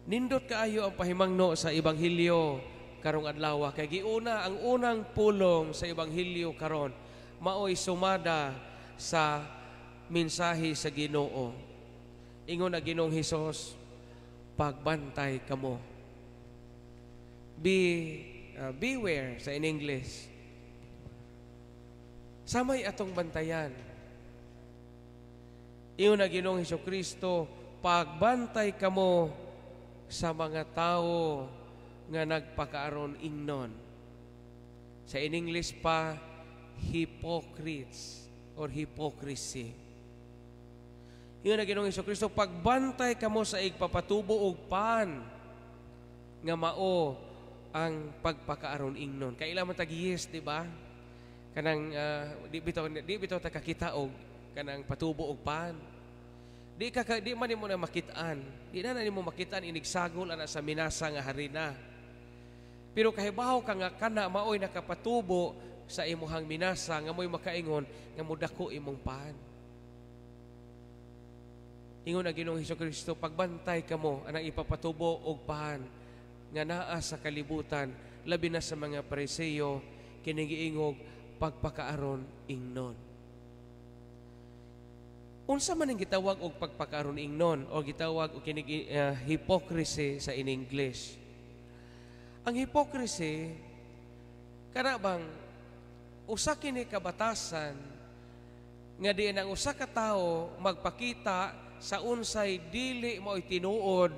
Nindot kaayo ang pahimangno sa Ebanghelyo karong adlaw, kay giuna ang unang pulong sa Ebanghelyo karon maoy sumada sa mensahe sa Ginoo. Ingon na Ginoong Hesus, pagbantay kamo. Beware sa in English. Samay atong bantayan. Ingon na Ginoong Hesukristo, pagbantay kamo sa mga tao nga nagpakaaron ingnon. Sa in English pa, hypocrites or hypocrisy. Yun na Ginoong Hesukristo, pagbantay kamo sa igpapatubo og pan nga mao ang pagpakaaron ingnon. Kailan man tag-yes, di ba? Kanang di bitaw ta kakita og kanang patubo og pan. Di man nimo na makitaan. Di na nimo makitaan inigsagol ana sa minasa nga harina. Pero kahibaw ka nga kana maoy nakapatubo sa imuhang minasa nga mo'y makaingon nga mudako imong pan. Ingon na Ginoong Hesukristo, pagbantay kamo anang ipapatubo og pan nga naa sa kalibutan, labi na sa mga Pariseo kining giingog pagpakaaron ingnon. Unsa man ang gitawag og pagpakaaron ingnon o gitawag og kining hypocrisy sa in English. Ang hypocrisy kana bang usa kini kabatasan nga diin ang usa ka tawo magpakita sa unsay dili mo'y tinuod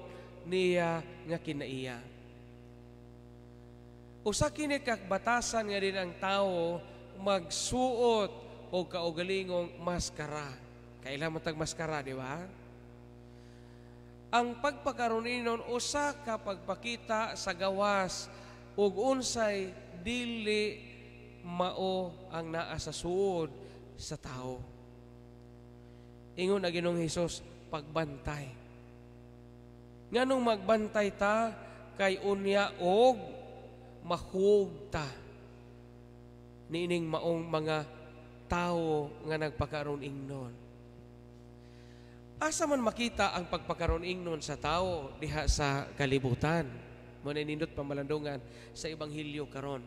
niya nga kinaiya. Usa kini kabatasan nga din ang tawo magsuot o kaugalingong maskara. Kailan mo tag maskara, di ba? Ang pagpakaroon inon usa ka pagpakita sa gawas ug unsay dili mao ang naa sa suod sa tao. Ingon na Ginoong Hesus, pagbantay. Nganong magbantay ta kay unya og mahug ta niining maong mga tao nga nagpakaroon ingnon. Asa man makita ang pagpakaroon ingnon sa tao diha sa kalibutan. Muna nindot pamalandungan sa Ebanghelyo karon.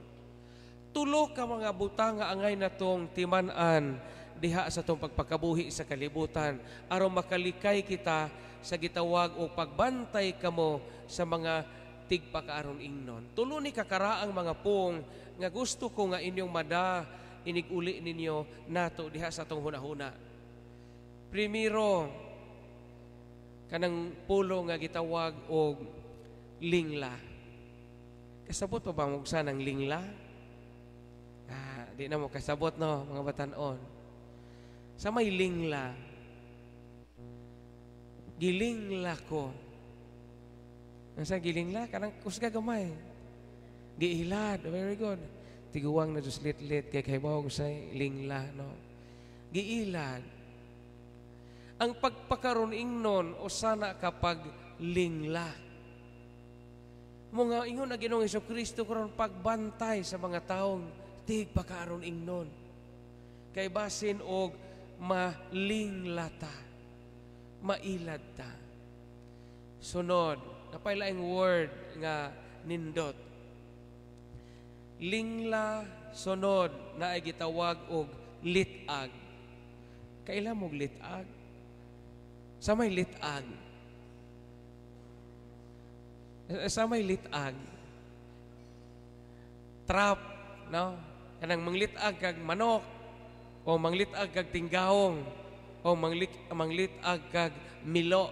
Tulo ka mga butang nga angay natong timan-an diha sa tong pagpakabuhi sa kalibutan aron makalikay kita sa gitawag o pagbantay kamo sa mga tigpakaaron ingnon. Tulo ni kakaraang mga pong nga gusto ko nga inyong iniguli ninyo nato diha sa tong hunahuna. Primero, kanang pulo nga gitawag og lingla. Kasabot pa ba mo sanang lingla? Di na mo kasabot no, mga batanon. Sa may lingla, gilingla ko. Sa gilingla, kanang kusga gamay. Giilad, very good. Tiguwang na just lit-lit, kaya kahibaw ko sa lingla, no? Giilad. Ang pagpakaroon ingnon, o sana kapag lingla. Mga ingon na Ginoong Hesukristo karon pagbantay sa mga taong tigpakaroon ingnon. Kay basin og malinglata, mailad ta. Sunod, napailaing word nga nindot. Lingla, sunod, na ay gitawag og litag. Kailan mong litag? Sa may litag. Sa may litag. Trap, no? Kanang manglitag kag manok, o manglitag kag tinggahong, o manglitag kag milo.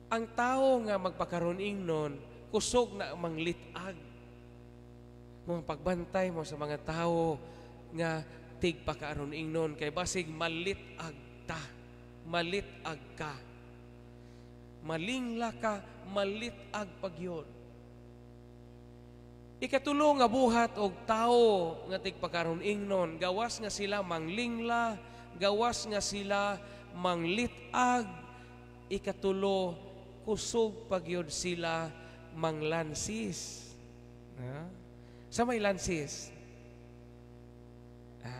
Ang tao nga magpakaroon ingnon, kusog na manglitag. Mga pagbantay mo sa mga tao nga tigpakaaron ingnon, kay basig malitag ta, malitag ka. Malingla ka, malitag pagyon. Ikatulo nga buhat og tao nga tigpakaroon ingnon, gawas nga sila manglingla, gawas nga sila manglitag. Ikatulo, kusog pagyod sila manglansis. Sa may lansis?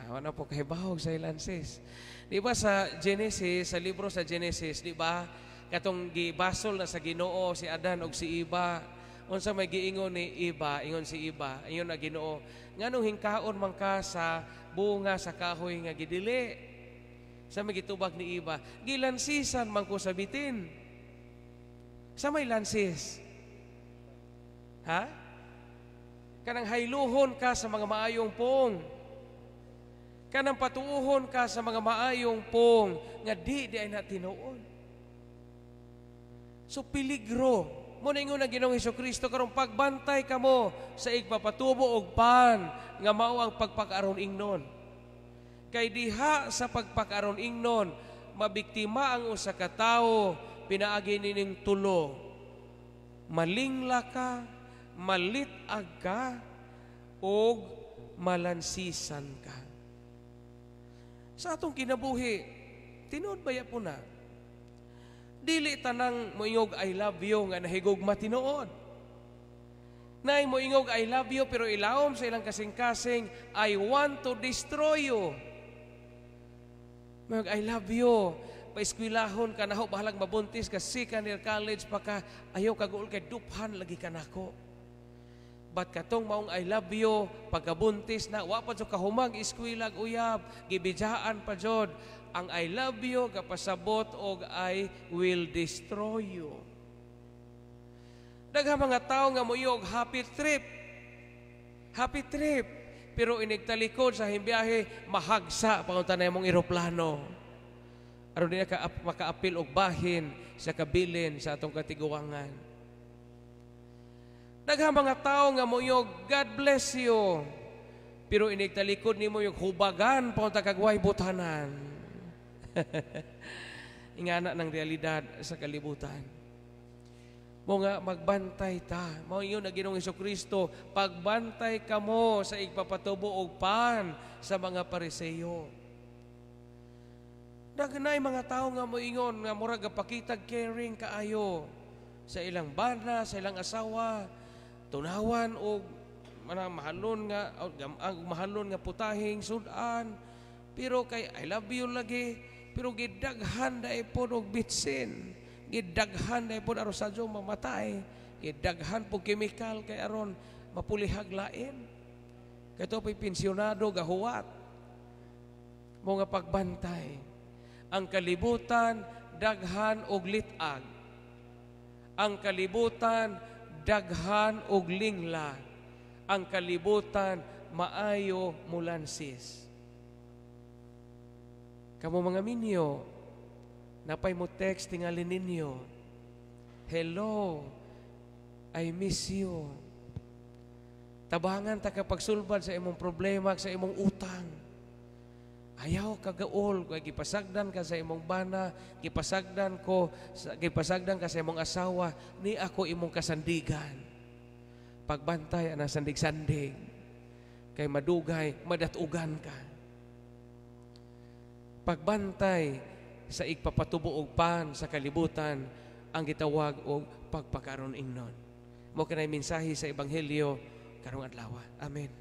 Wala po kahibahog sa lansis. Di ba sa Genesis, sa libro sa Genesis, di ba? katong gibasol na sa Ginoo si Adan og si Eva. Unsa may giingon ni Eva, ingon si Eva, ingon na Ginoo, nganong hingkaon man ka sa bunga sa kahoy nga gidili? Sa may gitubag ni Eva, gilansisan man ko sa bitin. Sa may lansis? Ha? Kanang hayluhon ka sa mga maayong pong. Kanang patuuhon ka sa mga maayong pong nga di ay natinuon. So peligro. Muna ingon ang Ginoong Hesukristo karong pagbantay kamo sa igpapatubo og pan nga mao ang pagpakaron ingnon. Kay diha sa pagpakaron ingnon mabiktima ang usa ka tawo pinaagi nining tulo. Malingla ka, malitag ka, og malansisan ka. Sa atong kinabuhi, tinuod baya po na, dili tanang moingog I love you nga nahigugma tinuod. Nay moingog I love you pero ilawom sa ilang kasing-kasing I want to destroy you. Moingog I love you, paeskwelahon ka naho bahalag mabuntis ka second year college pa ka ayaw kaguol kay duphan lagi ka nako. But katong maong I love you pagkabuntis na wa pa jud kahumag eskwela uyab gibijaan pa jud ang I love you kapasabot og I will destroy you. Daghang mga tao nga moyog happy trip. Happy trip. Pero inigtalikod sa himbiyahe mahagsa pangunta na imong eroplano. Aron di ka makaapil og bahin sa kabilin sa atong katiguangan. Daghang mga tao nga moyog God bless you. Pero inigtalikod nimo yung hubagan pangunta kagway butanan. Ingana ng realidad sa kalibutan. Mo nga magbantay ta. Mao ingon ang Ginoong Hesukristo, pagbantay kamo sa igpapatubo og pan sa mga Pariseo. Daganay mga tao nga moingon nga murag gapakitag caring kaayo sa ilang bana, sa ilang asawa, tunawan og mahalon nga putahing sudan. Pero kay I love you lagi. Pero gidaghan na ipon og bitsin. Gidaghan na ipon aron sa Diyong mamatay. Gidaghan po chemical kay aron mapulihag lain. Kaya ito po'y pensyonado gahuwat. Mga pagbantay. Ang kalibutan, daghan og litag. Ang kalibutan, daghan og lingla. Ang kalibutan, maayo mulansis. Kamu mga minyo, napay mo text tingali ninyo, hello, I miss you. Tabangan ta kapag sulbad sa imong problema, sa imong utang. Ayaw kagaol, gipasagdan ka sa imong bana, gipasagdan ka sa imong asawa, ni ako imong kasandigan. Pagbantay ana sandig-sandig, kay madugay, madatugan ka. Pagbantay sa igpapatubo og pan sa kalibutan ang gitawag og pagpakaron ingnon. Mo kanay mensahe sa ebanghelyo karong adlaw. Amen.